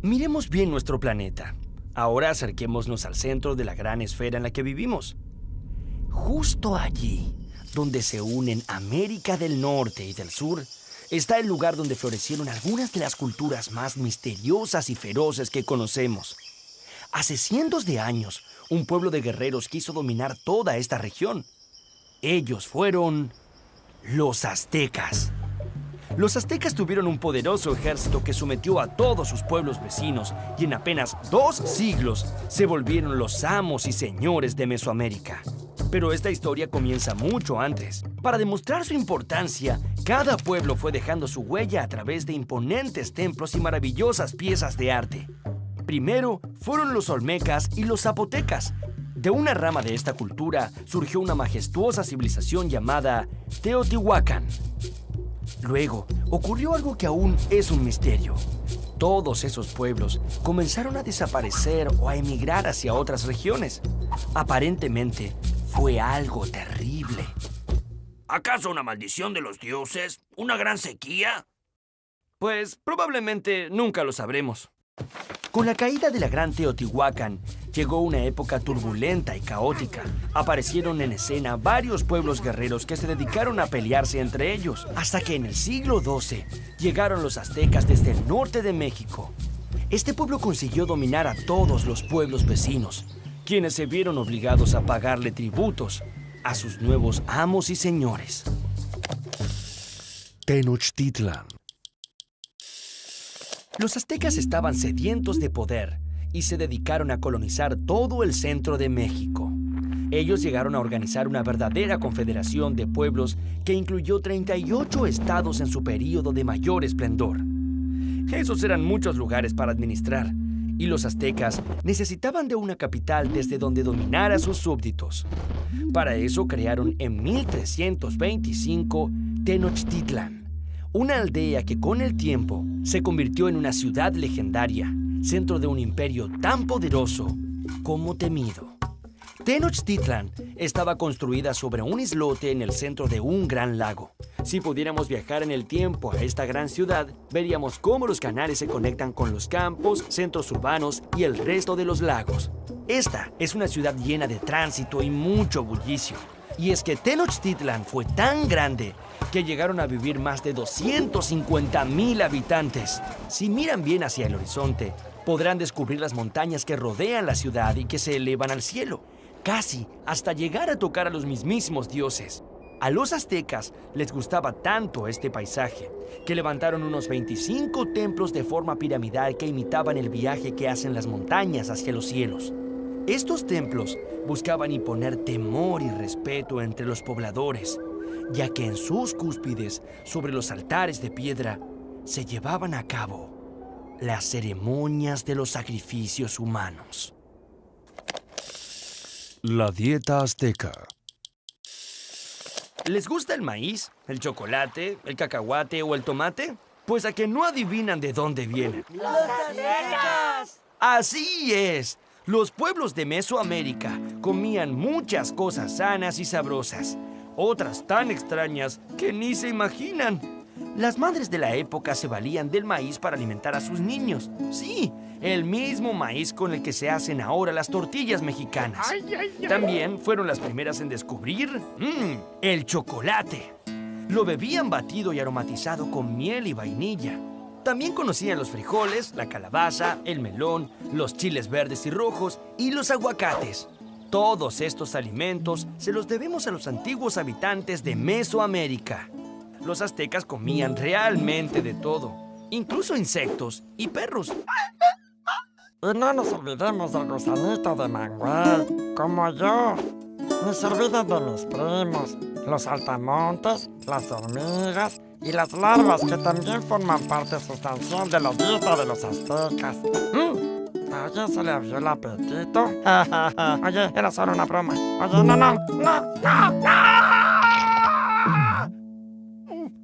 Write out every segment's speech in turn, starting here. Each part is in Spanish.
Miremos bien nuestro planeta. Ahora acerquémonos al centro de la gran esfera en la que vivimos. Justo allí, donde se unen América del Norte y del Sur, está el lugar donde florecieron algunas de las culturas más misteriosas y feroces que conocemos. Hace cientos de años, un pueblo de guerreros quiso dominar toda esta región. Ellos fueron los aztecas. Los aztecas tuvieron un poderoso ejército que sometió a todos sus pueblos vecinos y en apenas 2 siglos se volvieron los amos y señores de Mesoamérica. Pero esta historia comienza mucho antes. Para demostrar su importancia, cada pueblo fue dejando su huella a través de imponentes templos y maravillosas piezas de arte. Primero fueron los olmecas y los zapotecas. De una rama de esta cultura surgió una majestuosa civilización llamada Teotihuacán. Luego, ocurrió algo que aún es un misterio. Todos esos pueblos comenzaron a desaparecer o a emigrar hacia otras regiones. Aparentemente, fue algo terrible. ¿Acaso una maldición de los dioses? ¿Una gran sequía? Pues probablemente nunca lo sabremos. Con la caída de la gran Teotihuacán, llegó una época turbulenta y caótica. Aparecieron en escena varios pueblos guerreros que se dedicaron a pelearse entre ellos, hasta que en el siglo XII llegaron los aztecas desde el norte de México. Este pueblo consiguió dominar a todos los pueblos vecinos, quienes se vieron obligados a pagarle tributos a sus nuevos amos y señores. Tenochtitlan. Los aztecas estaban sedientos de poder y se dedicaron a colonizar todo el centro de México. Ellos llegaron a organizar una verdadera confederación de pueblos que incluyó 38 estados en su período de mayor esplendor. Esos eran muchos lugares para administrar, y los aztecas necesitaban de una capital desde donde dominar a sus súbditos. Para eso crearon en 1325 Tenochtitlan, una aldea que con el tiempo se convirtió en una ciudad legendaria, centro de un imperio tan poderoso como temido. Tenochtitlan estaba construida sobre un islote en el centro de un gran lago. Si pudiéramos viajar en el tiempo a esta gran ciudad, veríamos cómo los canales se conectan con los campos, centros urbanos y el resto de los lagos. Esta es una ciudad llena de tránsito y mucho bullicio. Y es que Tenochtitlan fue tan grande que llegaron a vivir más de 250,000 habitantes. Si miran bien hacia el horizonte, podrán descubrir las montañas que rodean la ciudad y que se elevan al cielo, casi hasta llegar a tocar a los mismísimos dioses. A los aztecas les gustaba tanto este paisaje que levantaron unos 25 templos de forma piramidal que imitaban el viaje que hacen las montañas hacia los cielos. Estos templos buscaban imponer temor y respeto entre los pobladores, ya que en sus cúspides, sobre los altares de piedra, se llevaban a cabo las ceremonias de los sacrificios humanos. La dieta azteca. ¿Les gusta el maíz, el chocolate, el cacahuate o el tomate? Pues a que no adivinan de dónde vienen. ¡Los aztecas! ¡Así es! Los pueblos de Mesoamérica comían muchas cosas sanas y sabrosas, otras tan extrañas que ni se imaginan. Las madres de la época se valían del maíz para alimentar a sus niños. Sí, el mismo maíz con el que se hacen ahora las tortillas mexicanas. También fueron las primeras en descubrir el chocolate. Lo bebían batido y aromatizado con miel y vainilla. También conocían los frijoles, la calabaza, el melón, los chiles verdes y rojos y los aguacates. Todos estos alimentos se los debemos a los antiguos habitantes de Mesoamérica. Los aztecas comían realmente de todo, incluso insectos y perros. Y no nos olvidemos del gusanito de Manguey, como yo. Ni se olviden de mis primos, los saltamontes, las hormigas y las larvas que también forman parte sustancial de la dieta de los aztecas. Oye, ¿se le abrió el apetito? Oye, era solo una broma. Oye, no.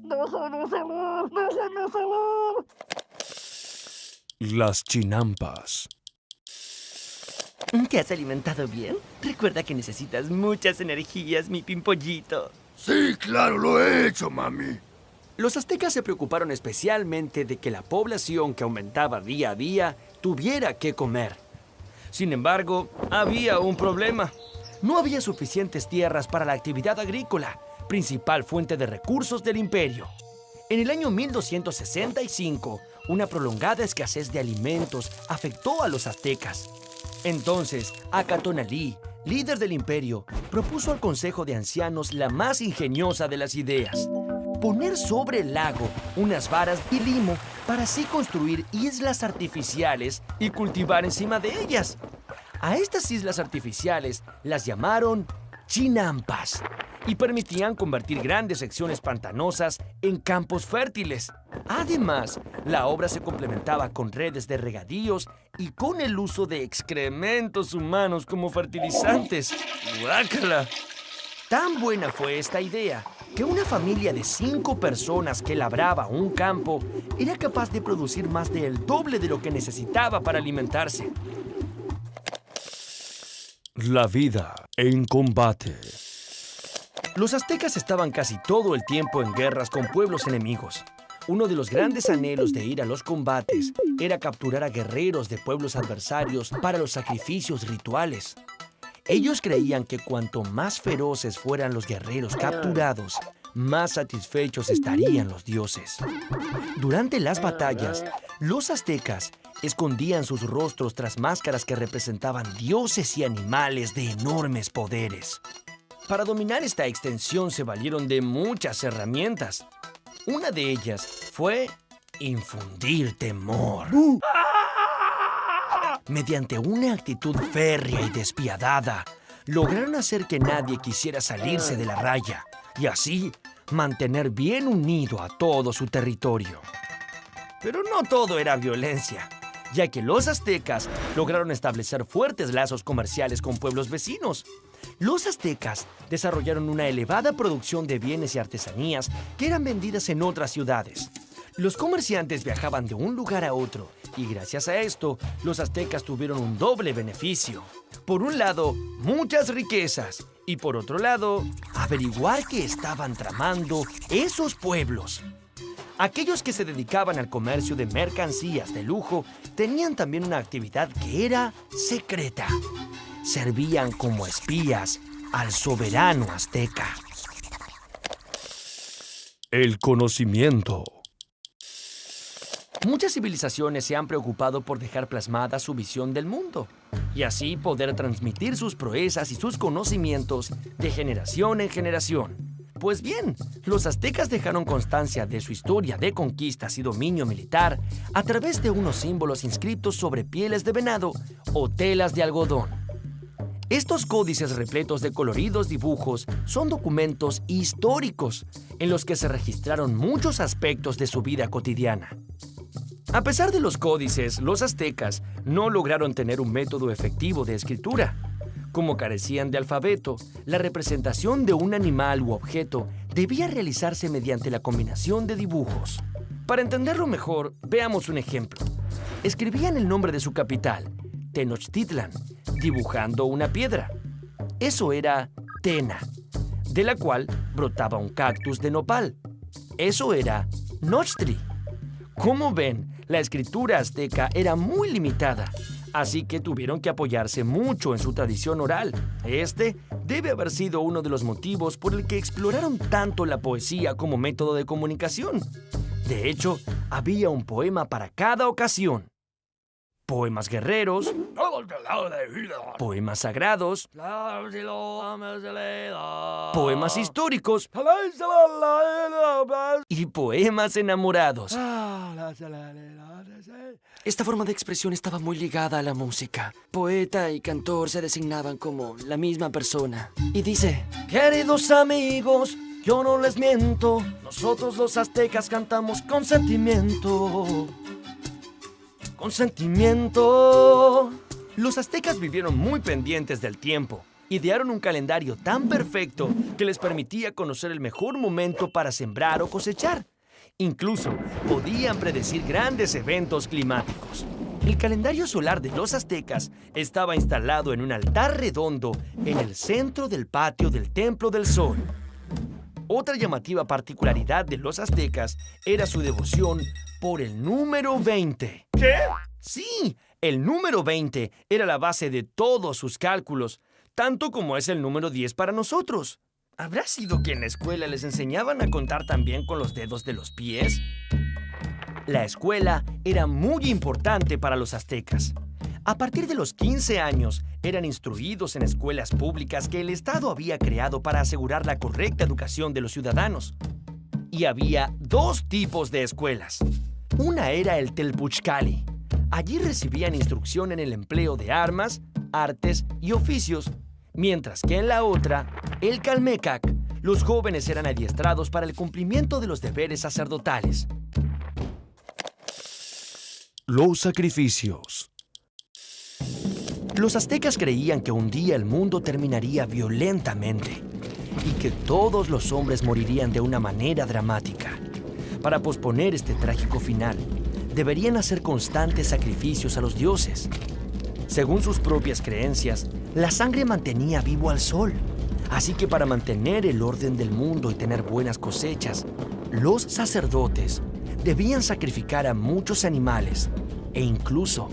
¡Déjame salir! Las chinampas. ¿Te has alimentado bien? Recuerda que necesitas muchas energías, mi pimpollito. Sí, claro, lo he hecho, mami. Los aztecas se preocuparon especialmente de que la población que aumentaba día a día tuviera que comer. Sin embargo, había un problema. No había suficientes tierras para la actividad agrícola, principal fuente de recursos del imperio. En el año 1265, una prolongada escasez de alimentos afectó a los aztecas. Entonces, Acatonalí, líder del imperio, propuso al Consejo de Ancianos la más ingeniosa de las ideas: poner sobre el lago unas varas y limo para así construir islas artificiales y cultivar encima de ellas. A estas islas artificiales las llamaron chinampas y permitían convertir grandes secciones pantanosas en campos fértiles. Además, la obra se complementaba con redes de regadíos y con el uso de excrementos humanos como fertilizantes. ¡Guácala! Tan buena fue esta idea que una familia de 5 personas que labraba un campo era capaz de producir más del doble de lo que necesitaba para alimentarse. La vida en combate. Los aztecas estaban casi todo el tiempo en guerras con pueblos enemigos. Uno de los grandes anhelos de ir a los combates era capturar a guerreros de pueblos adversarios para los sacrificios rituales. Ellos creían que cuanto más feroces fueran los guerreros capturados, más satisfechos estarían los dioses. Durante las batallas, los aztecas escondían sus rostros tras máscaras que representaban dioses y animales de enormes poderes. Para dominar esta extensión se valieron de muchas herramientas. Una de ellas fue infundir temor. Mediante una actitud férrea y despiadada, lograron hacer que nadie quisiera salirse de la raya y así mantener bien unido a todo su territorio. Pero no todo era violencia, ya que los aztecas lograron establecer fuertes lazos comerciales con pueblos vecinos. Los aztecas desarrollaron una elevada producción de bienes y artesanías que eran vendidas en otras ciudades. Los comerciantes viajaban de un lugar a otro y gracias a esto, los aztecas tuvieron un doble beneficio. Por un lado, muchas riquezas y por otro lado, averiguar qué estaban tramando esos pueblos. Aquellos que se dedicaban al comercio de mercancías de lujo tenían también una actividad que era secreta. Servían como espías al soberano azteca. El conocimiento. Muchas civilizaciones se han preocupado por dejar plasmada su visión del mundo y así poder transmitir sus proezas y sus conocimientos de generación en generación. Pues bien, los aztecas dejaron constancia de su historia de conquistas y dominio militar a través de unos símbolos inscritos sobre pieles de venado o telas de algodón. Estos códices repletos de coloridos dibujos son documentos históricos en los que se registraron muchos aspectos de su vida cotidiana. A pesar de los códices, los aztecas no lograron tener un método efectivo de escritura. Como carecían de alfabeto, la representación de un animal u objeto debía realizarse mediante la combinación de dibujos. Para entenderlo mejor, veamos un ejemplo. Escribían el nombre de su capital, Tenochtitlan, dibujando una piedra. Eso era Tena, de la cual brotaba un cactus de nopal. Eso era Nochtri. Como ven, la escritura azteca era muy limitada, así que tuvieron que apoyarse mucho en su tradición oral. Este debe haber sido uno de los motivos por el que exploraron tanto la poesía como método de comunicación. De hecho, había un poema para cada ocasión. Poemas guerreros, poemas sagrados, poemas históricos y poemas enamorados. Esta forma de expresión estaba muy ligada a la música. Poeta y cantor se designaban como la misma persona. Y dice: queridos amigos, yo no les miento, nosotros los aztecas cantamos con sentimiento. Con sentimiento. Los aztecas vivieron muy pendientes del tiempo. Idearon un calendario tan perfecto que les permitía conocer el mejor momento para sembrar o cosechar. Incluso podían predecir grandes eventos climáticos. El calendario solar de los aztecas estaba instalado en un altar redondo en el centro del patio del Templo del Sol. Otra llamativa particularidad de los aztecas era su devoción por el número 20. ¿Qué? Sí, el número 20 era la base de todos sus cálculos, tanto como es el número 10 para nosotros. ¿Habrá sido que en la escuela les enseñaban a contar también con los dedos de los pies? La escuela era muy importante para los aztecas. A partir de los 15 años, eran instruidos en escuelas públicas que el Estado había creado para asegurar la correcta educación de los ciudadanos. Y había dos tipos de escuelas. Una era el Telpuchcali. Allí recibían instrucción en el empleo de armas, artes y oficios, mientras que en la otra, el Calmecac, los jóvenes eran adiestrados para el cumplimiento de los deberes sacerdotales. Los sacrificios. Los aztecas creían que un día el mundo terminaría violentamente y que todos los hombres morirían de una manera dramática. Para posponer este trágico final, deberían hacer constantes sacrificios a los dioses. Según sus propias creencias, la sangre mantenía vivo al sol. Así que para mantener el orden del mundo y tener buenas cosechas, los sacerdotes debían sacrificar a muchos animales e incluso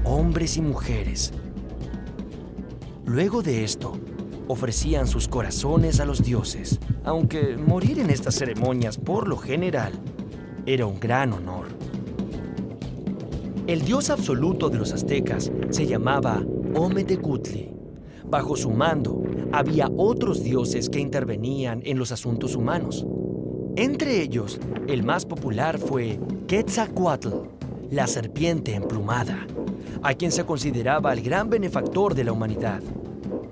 hombres y mujeres. Luego de esto, ofrecían sus corazones a los dioses, aunque morir en estas ceremonias por lo general era un gran honor. El dios absoluto de los aztecas se llamaba Ometecutli. Bajo su mando había otros dioses que intervenían en los asuntos humanos. Entre ellos, el más popular fue Quetzalcóatl, la serpiente emplumada, a quien se consideraba el gran benefactor de la humanidad.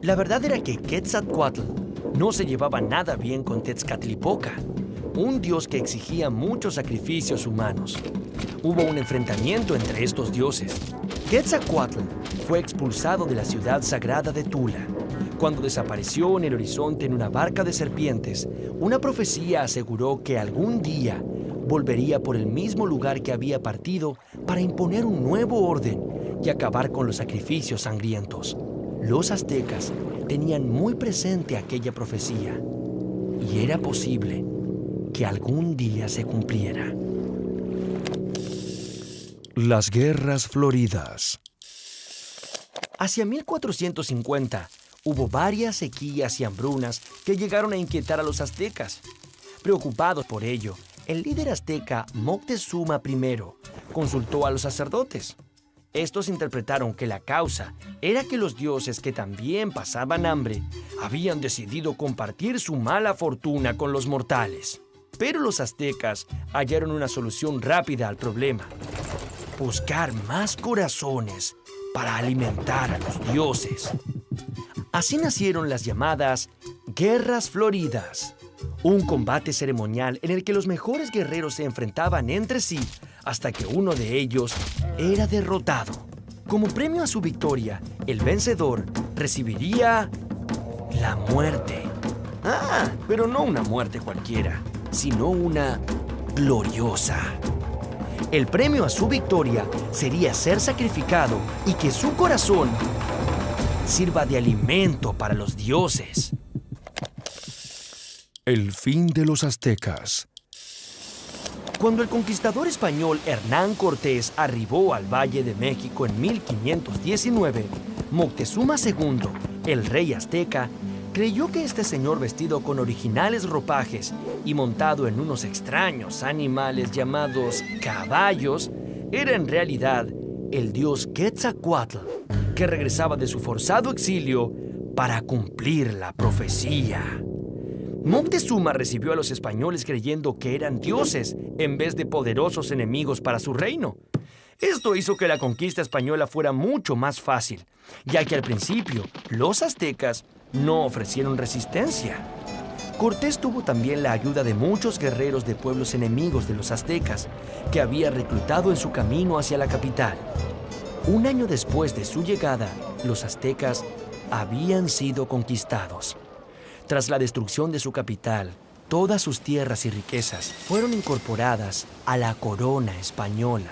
La verdad era que Quetzalcóatl no se llevaba nada bien con Tezcatlipoca, un dios que exigía muchos sacrificios humanos. Hubo un enfrentamiento entre estos dioses. Quetzalcóatl fue expulsado de la ciudad sagrada de Tula. Cuando desapareció en el horizonte en una barca de serpientes, una profecía aseguró que algún día volvería por el mismo lugar que había partido para imponer un nuevo orden y acabar con los sacrificios sangrientos. Los aztecas tenían muy presente aquella profecía y era posible que algún día se cumpliera. Las guerras floridas. Hacia 1450 hubo varias sequías y hambrunas que llegaron a inquietar a los aztecas. Preocupados por ello, el líder azteca Moctezuma I consultó a los sacerdotes. Estos interpretaron que la causa era que los dioses, que también pasaban hambre, habían decidido compartir su mala fortuna con los mortales. Pero los aztecas hallaron una solución rápida al problema: buscar más corazones para alimentar a los dioses. Así nacieron las llamadas Guerras Floridas, un combate ceremonial en el que los mejores guerreros se enfrentaban entre sí hasta que uno de ellos era derrotado. Como premio a su victoria, el vencedor recibiría la muerte. Pero no una muerte cualquiera, sino una gloriosa. El premio a su victoria sería ser sacrificado y que su corazón sirva de alimento para los dioses. El fin de los aztecas. Cuando el conquistador español Hernán Cortés arribó al Valle de México en 1519, Moctezuma II, el rey azteca, creyó que este señor vestido con originales ropajes y montado en unos extraños animales llamados caballos, era en realidad el dios Quetzalcóatl, que regresaba de su forzado exilio para cumplir la profecía. Moctezuma recibió a los españoles creyendo que eran dioses en vez de poderosos enemigos para su reino. Esto hizo que la conquista española fuera mucho más fácil, ya que al principio los aztecas no ofrecieron resistencia. Cortés tuvo también la ayuda de muchos guerreros de pueblos enemigos de los aztecas que había reclutado en su camino hacia la capital. Un año después de su llegada, los aztecas habían sido conquistados. Tras la destrucción de su capital, todas sus tierras y riquezas fueron incorporadas a la corona española.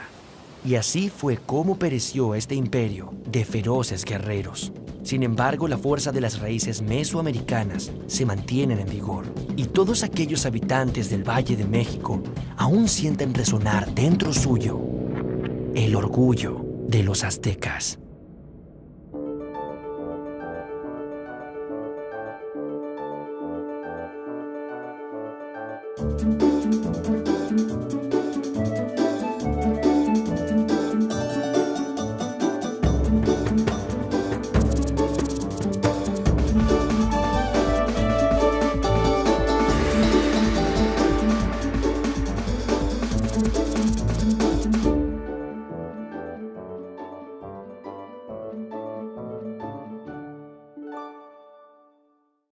Y así fue como pereció este imperio de feroces guerreros. Sin embargo, la fuerza de las raíces mesoamericanas se mantienen en vigor y todos aquellos habitantes del Valle de México aún sienten resonar dentro suyo el orgullo de los aztecas.